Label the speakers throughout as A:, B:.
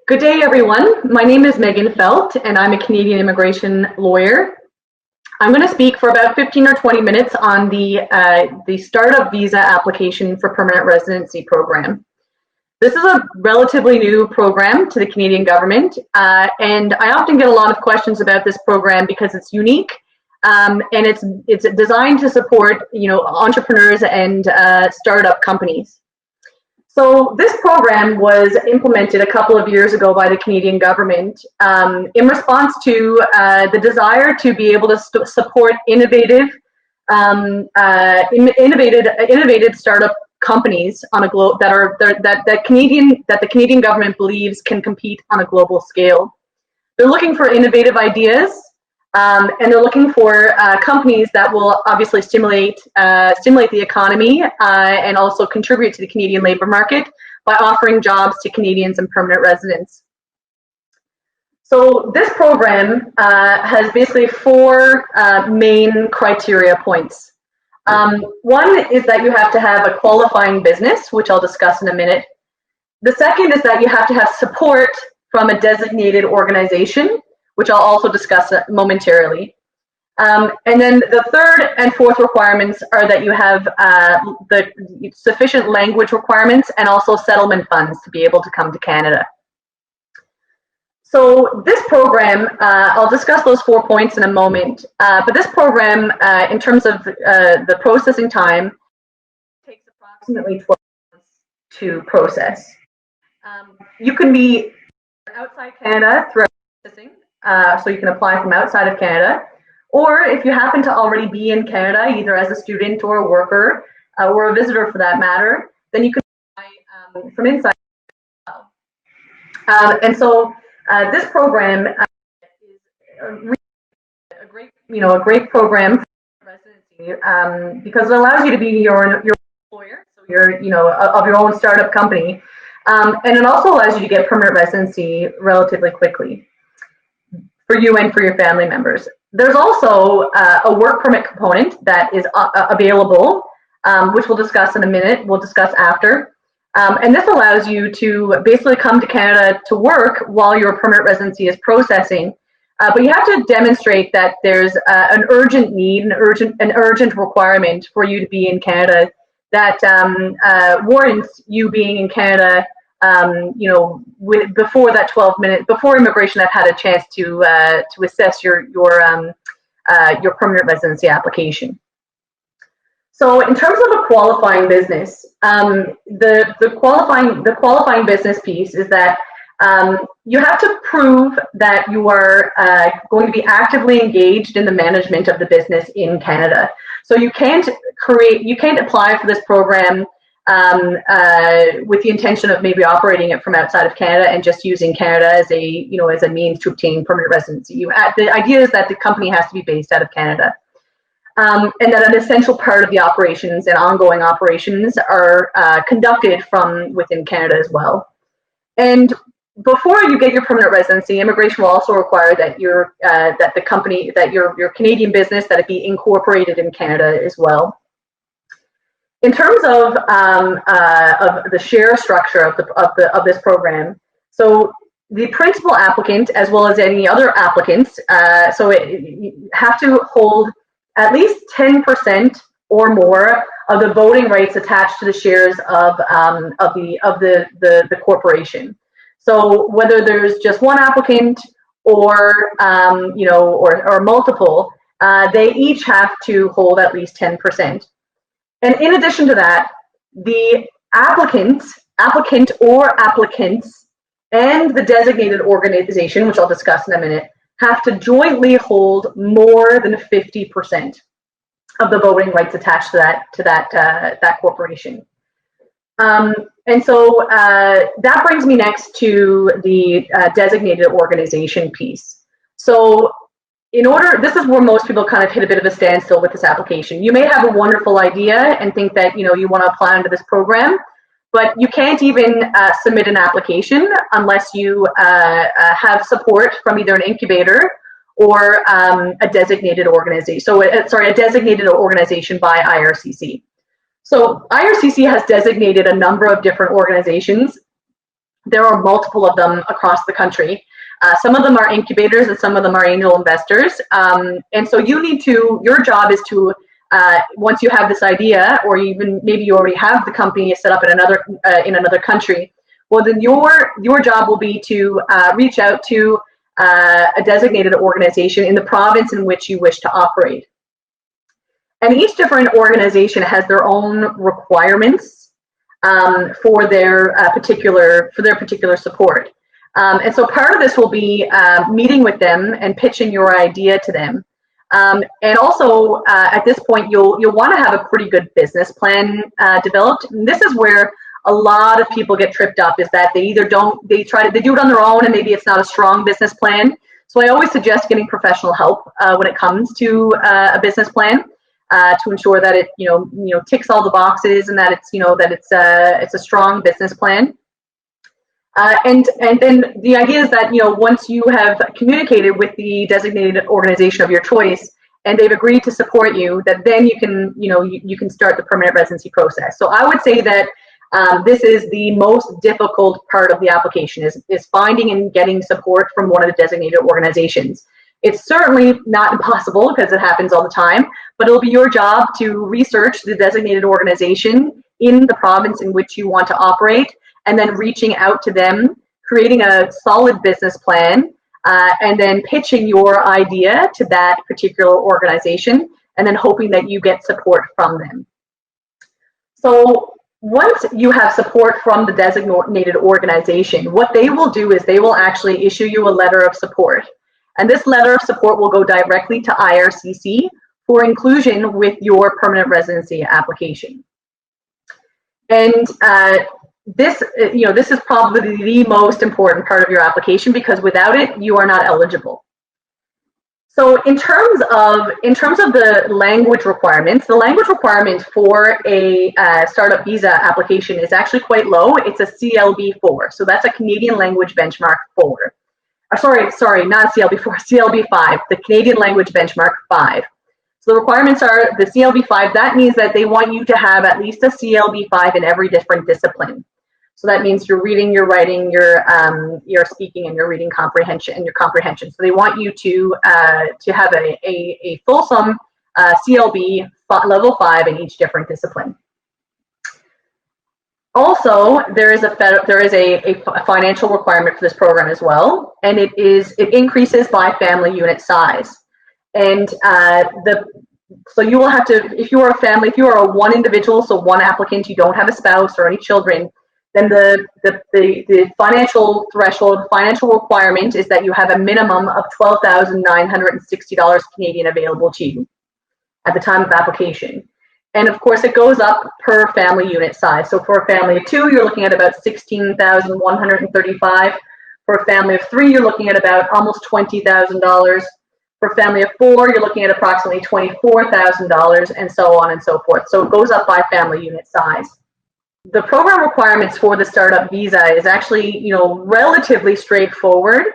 A: Good day, everyone. My name is Meghan Felt, and I'm a Canadian immigration lawyer. I'm going to speak for about 15 or 20 minutes on the startup visa application for permanent residency program. This is a relatively new program to the Canadian government, and I often get a lot of questions about this program because it's unique, and it's designed to support, entrepreneurs and startup companies. So this program was implemented a couple of years ago by the Canadian government in response to the desire to be able to support innovative startup companies on a that the Canadian government believes can compete on a global scale. They're looking for innovative ideas, and they're looking for companies that will obviously stimulate the economy and also contribute to the Canadian labor market by offering jobs to Canadians and permanent residents. So this program has basically four main criteria points. One is that you have to have a qualifying business, which I'll discuss in a minute. The second is that you have to have support from a designated organization, which I'll also discuss momentarily. And then the third and fourth requirements are that you have the sufficient language requirements and also settlement funds to be able to come to Canada. So this program, I'll discuss those 4 points in a moment, but this program, in terms of the processing time, takes approximately 12 months to process. You can be outside Canada throughout processing, so you can apply from outside of Canada, or if you happen to already be in Canada, either as a student or a worker, or a visitor for that matter, then you can apply from inside as well. And so this program is a great program for residency because it allows you to be your employer, so you're of your own startup company, and it also allows you to get permanent residency relatively quickly for you and for your family members. There's also a work permit component that is available, which we'll discuss in a minute. We'll discuss after. And this allows you to basically come to Canada to work while your permanent residency is processing. But you have to demonstrate that there's an urgent need, an urgent requirement for you to be in Canada that warrants you being in Canada, before that 12 minutes, before immigration have had a chance to assess your permanent residency application. So in terms of a qualifying business, the qualifying business piece is that you have to prove that you are going to be actively engaged in the management of the business in Canada. So you can't apply for this program with the intention of maybe operating it from outside of Canada and just using Canada as a means to obtain permanent residency. The idea is that the company has to be based out of Canada. And that an essential part of the operations and ongoing operations are conducted from within Canada as well. And before you get your permanent residency, immigration will also require that your Canadian business, that it be incorporated in Canada as well. In terms of the share structure of this program, so the principal applicant, as well as any other applicants, you have to hold at least 10% or more of the voting rights attached to the shares of the corporation. So whether there's just one applicant or multiple, they each have to hold at least 10%. And in addition to that, the applicant or applicants and the designated organization, which I'll discuss in a minute, have to jointly hold more than 50% of the voting rights attached to that corporation. And so that brings me next to the designated organization piece. So this is where most people kind of hit a bit of a standstill with this application. You may have a wonderful idea and think that you want to apply under this program, but you can't even submit an application unless you have support from either an incubator or a designated organization. So, a designated organization by IRCC. So IRCC has designated a number of different organizations There are multiple of them across the country. Some of them are incubators and some of them are angel investors. And so your job is to, once you have this idea, or even maybe you already have the company set up in another country, well, then your job will be to reach out to a designated organization in the province in which you wish to operate. And each different organization has their own requirements for their particular support. And so part of this will be meeting with them and pitching your idea to them. And also at this point, you'll want to have a pretty good business plan developed. And this is where a lot of people get tripped up, is that they do it on their own, and maybe it's not a strong business plan. So I always suggest getting professional help when it comes to a business plan to ensure that it ticks all the boxes, and that it's a strong business plan. And then the idea is that once you have communicated with the designated organization of your choice and they've agreed to support you, that then you can start the permanent residency process. So I would say that this is the most difficult part of the application, is finding and getting support from one of the designated organizations. It's certainly not impossible, because it happens all the time, but it'll be your job to research the designated organization in the province in which you want to operate, and then reaching out to them, creating a solid business plan, and then pitching your idea to that particular organization, and then hoping that you get support from them. So once you have support from the designated organization, what they will do is they will actually issue you a letter of support. And this letter of support will go directly to IRCC for inclusion with your permanent residency application. And this is probably the most important part of your application, because without it, you are not eligible. So in terms of the language requirements, the language requirement for a startup visa application is actually quite low. It's a CLB4, so that's a Canadian Language Benchmark 4. Sorry, not CLB4, CLB5, the Canadian Language Benchmark 5. So the requirements are the CLB5. That means that they want you to have at least a CLB5 in every different discipline. So that means your reading, your writing, your speaking, and your reading comprehension, and your comprehension. So they want you to have a fulsome CLB level 5 in each different discipline. Also, there is a financial requirement for this program as well, and it increases by family unit size. And so you will have to, if you are a one individual, so one applicant, you don't have a spouse or any children, then the financial threshold, financial requirement is that you have a minimum of $12,960 Canadian available to you at the time of application. And of course, it goes up per family unit size. So for a family of 2, you're looking at about $16,135. For a family of 3, you're looking at about almost $20,000. For a family of 4, you're looking at approximately $24,000, and so on and so forth. So it goes up by family unit size. The program requirements for the startup visa is actually, relatively straightforward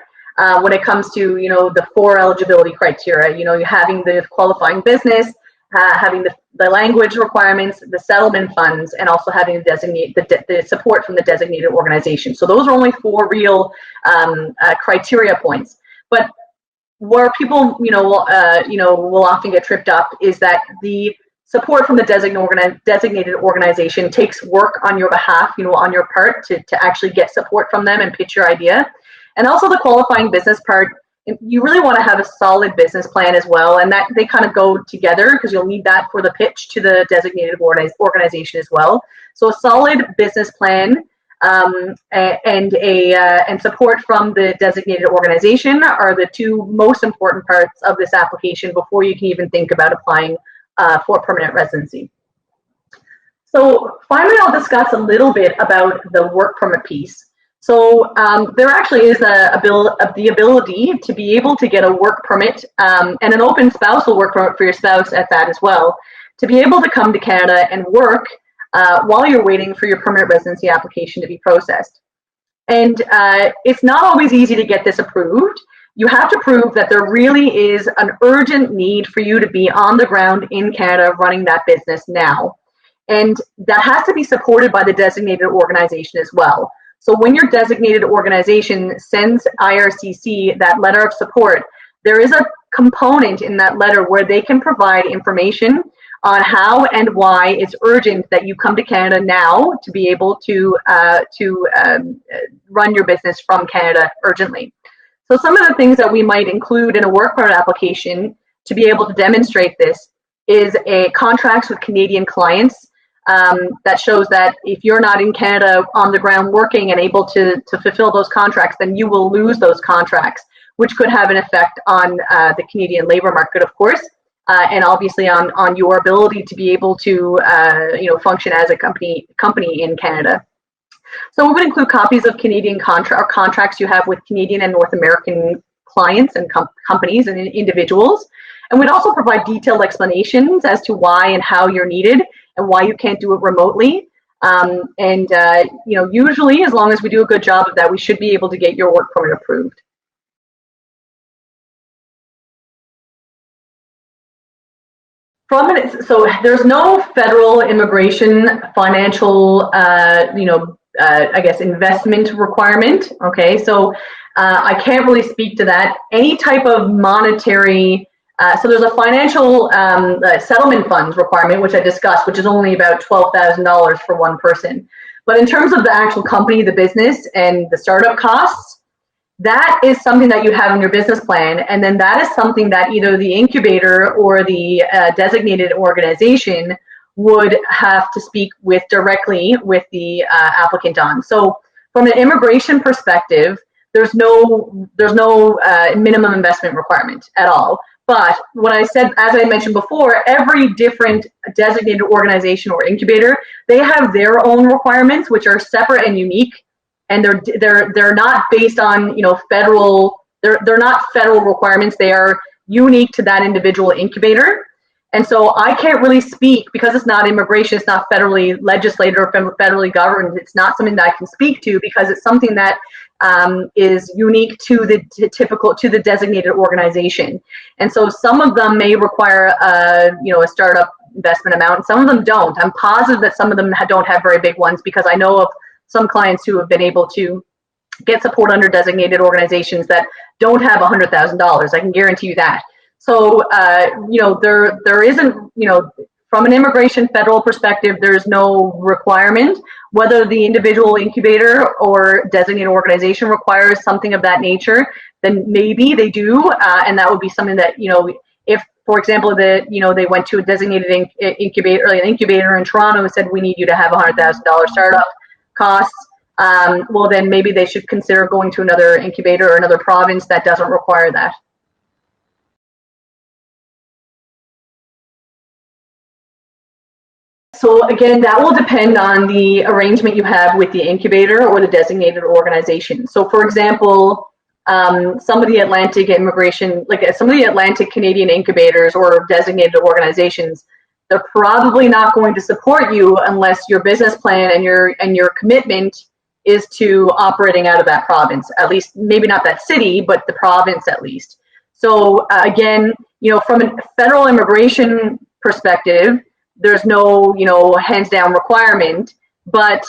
A: when it comes to, the 4 eligibility criteria. You're having the qualifying business, having the language requirements, the settlement funds, and also having the support from the designated organization. So those are only 4 real criteria points. But where people, will often get tripped up is that the support from the designated organization takes work on your behalf, on your part to actually get support from them and pitch your idea. And also the qualifying business part, you really want to have a solid business plan as well, and that they kind of go together, because you'll need that for the pitch to the designated organization as well. So a solid business plan and support from the designated organization are the 2 most important parts of this application before you can even think about applying for permanent residency. So finally, I'll discuss a little bit about the work permit piece. So there actually is the ability to be able to get a work permit and an open spousal work permit for your spouse at that as well, to be able to come to Canada and work while you're waiting for your permanent residency application to be processed. And it's not always easy to get this approved. You have to prove that there really is an urgent need for you to be on the ground in Canada running that business now. And that has to be supported by the designated organization as well. So when your designated organization sends IRCC that letter of support, there is a component in that letter where they can provide information on how and why it's urgent that you come to Canada now to be able to run your business from Canada urgently. So some of the things that we might include in a work permit application to be able to demonstrate this is a contracts with Canadian clients that shows that if you're not in Canada on the ground working and able to fulfill those contracts, then you will lose those contracts, which could have an effect on the Canadian labor market, of course, and obviously on your ability to be able to function as a company in Canada. So we would include copies of Canadian contracts you have with Canadian and North American clients and companies and individuals. And we'd also provide detailed explanations as to why and how you're needed and why you can't do it remotely. Usually, as long as we do a good job of that, we should be able to get your work permit approved. So there's no federal immigration financial, investment requirement. Okay, so I can't really speak to that. Any type of monetary, so there's a financial settlement funds requirement, which I discussed, which is only about $12,000 for one person. But in terms of the actual company, the business, and the startup costs, that is something that you have in your business plan, and then that is something that either the incubator or the designated organization would have to speak with directly with the applicant on. So from an immigration perspective, there's no minimum investment requirement at all. But what I said, as I mentioned before, every different designated organization or incubator, they have their own requirements, which are separate and unique. And they're not based on federal. They're not federal requirements. They are unique to that individual incubator. And so I can't really speak because it's not immigration. It's not federally legislated or federally governed. It's not something that I can speak to because it's something that is unique to the designated organization. And so some of them may require a startup investment amount, and some of them don't. I'm positive that some of them don't have very big ones because I know of some clients who have been able to get support under designated organizations that don't have $100,000. I can guarantee you that. So, there isn't, from an immigration federal perspective, there's no requirement. Whether the individual incubator or designated organization requires something of that nature, then maybe they do, and that would be something that, if, for example, they went to a designated incubator, an incubator in Toronto and said, we need you to have $100,000 startup costs, well, then maybe they should consider going to another incubator or another province that doesn't require that. So again, that will depend on the arrangement you have with the incubator or the designated organization. So for example, some of the Atlantic immigration, like some of the Atlantic Canadian incubators or designated organizations, they're probably not going to support you unless your business plan and your commitment is to operating out of that province, at least maybe not that city, but the province at least. So again, from a federal immigration perspective, there's no, hands down requirement, but,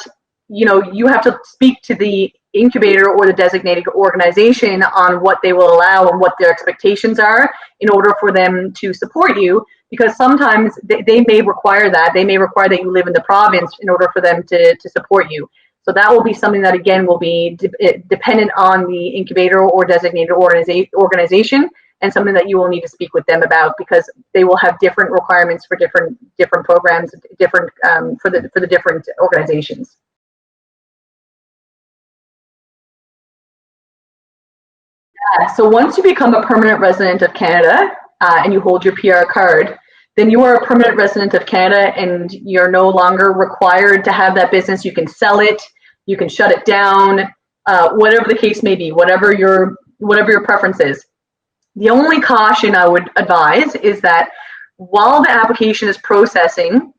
A: you have to speak to the incubator or the designated organization on what they will allow and what their expectations are in order for them to support you, because sometimes they may require that. They may require that you live in the province in order for them to support you. So that will be something that, again, will be dependent on the incubator or designated organization, and something that you will need to speak with them about because they will have different requirements for different programs, different for the different organizations. So once you become a permanent resident of Canada and you hold your PR card, then you are a permanent resident of Canada and you're no longer required to have that business. You can sell it, you can shut it down, whatever the case may be, whatever your preference is. The only caution I would advise is that while the application is processing,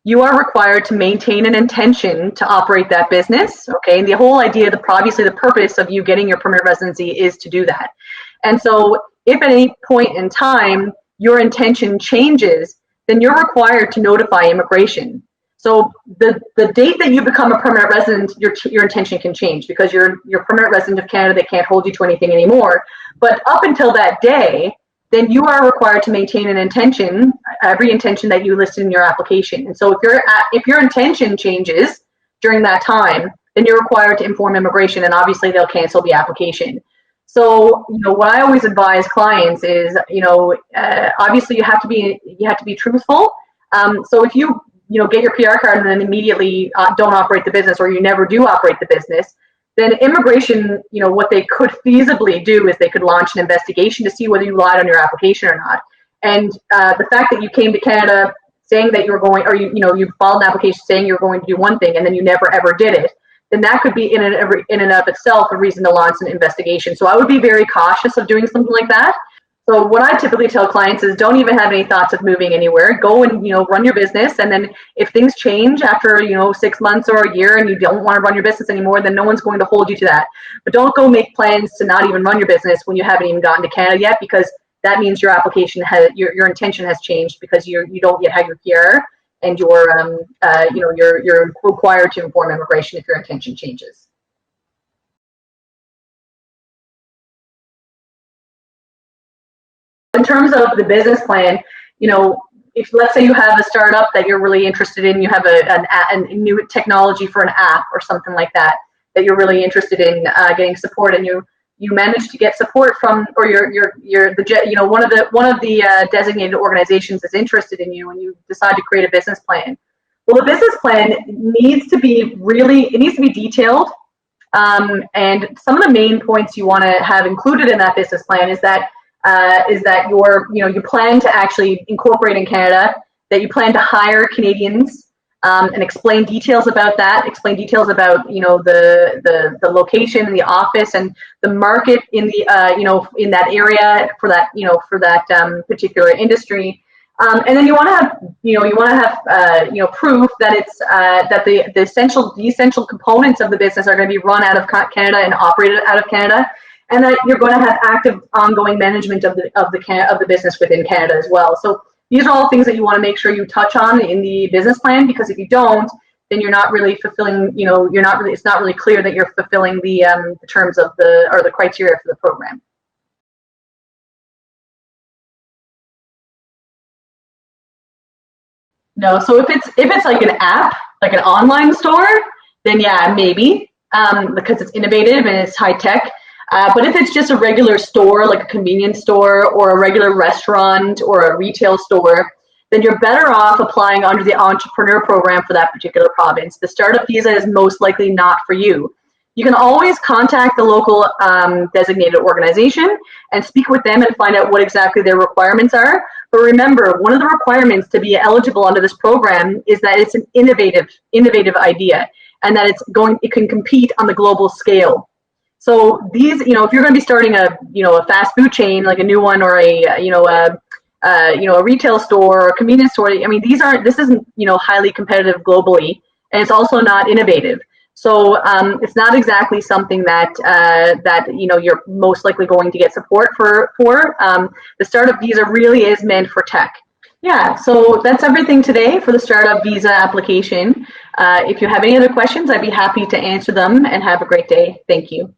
A: you are required to maintain an intention to operate that business, okay? And the whole idea, obviously the purpose of you getting your permanent residency is to do that. And so if at any point in time your intention changes, then you're required to notify immigration. So the date that you become a permanent resident, your intention can change because you're permanent resident of Canada. They can't hold you to anything anymore. But up until that day, then you are required to maintain an intention, every intention that you listed in your application. And so if your intention changes during that time, then you're required to inform immigration, and obviously they'll cancel the application. So, what I always advise clients is, obviously you have to be truthful. So if you get your PR card and then immediately don't operate the business, or you never do operate the business, then immigration, what they could feasibly do is they could launch an investigation to see whether you lied on your application or not. And the fact that you came to Canada saying that you were going, or you filed an application saying you're going to do one thing and then you never ever did it, then that could be in and of itself a reason to launch an investigation. So I would be very cautious of doing something like that. So what I typically tell clients is don't even have any thoughts of moving anywhere. Go and run your business, and then if things change after 6 months or a year and you don't want to run your business anymore, then no one's going to hold you to that. But don't go make plans to not even run your business when you haven't even gotten to Canada yet, because that means your application has your intention has changed because you don't yet have your PR, and you're required to inform immigration if your intention changes. In terms of the business plan, if let's say you have a startup that you're really interested in, you have a new technology for an app or something like that you're really interested in getting support, and you manage to get support from, or one of the designated organizations is interested in you, and you decide to create a business plan. Well, the business plan needs to be detailed, and some of the main points you want to have included in that business plan is that you plan to actually incorporate in Canada, that you plan to hire Canadians, and explain details about that. Explain details about the location, the office, and the market in the in that area for that particular industry. And then you want to have proof that it's that the essential components of the business are going to be run out of Canada and operated out of Canada, and that you're going to have active ongoing management of the business within Canada as well. So these are all things that you want to make sure you touch on in the business plan, because if you don't, then you're not really fulfilling, it's not really clear that you're fulfilling the terms of the criteria for the program. No, so if it's like an app, like an online store, then yeah, maybe, because it's innovative and it's high tech. But if it's just a regular store, like a convenience store or a regular restaurant or a retail store, then you're better off applying under the entrepreneur program for that particular province. The startup visa is most likely not for you. You can always contact the local designated organization and speak with them and find out what exactly their requirements are. But remember, one of the requirements to be eligible under this program is that it's an innovative idea, and that it can compete on the global scale. So these, if you're going to be starting a fast food chain, like a new one, or a retail store or a convenience store, I mean, this isn't highly competitive globally, and it's also not innovative. So it's not exactly something that you're most likely going to get support for. The startup visa really is meant for tech. Yeah, so that's everything today for the startup visa application. If you have any other questions, I'd be happy to answer them, and have a great day. Thank you.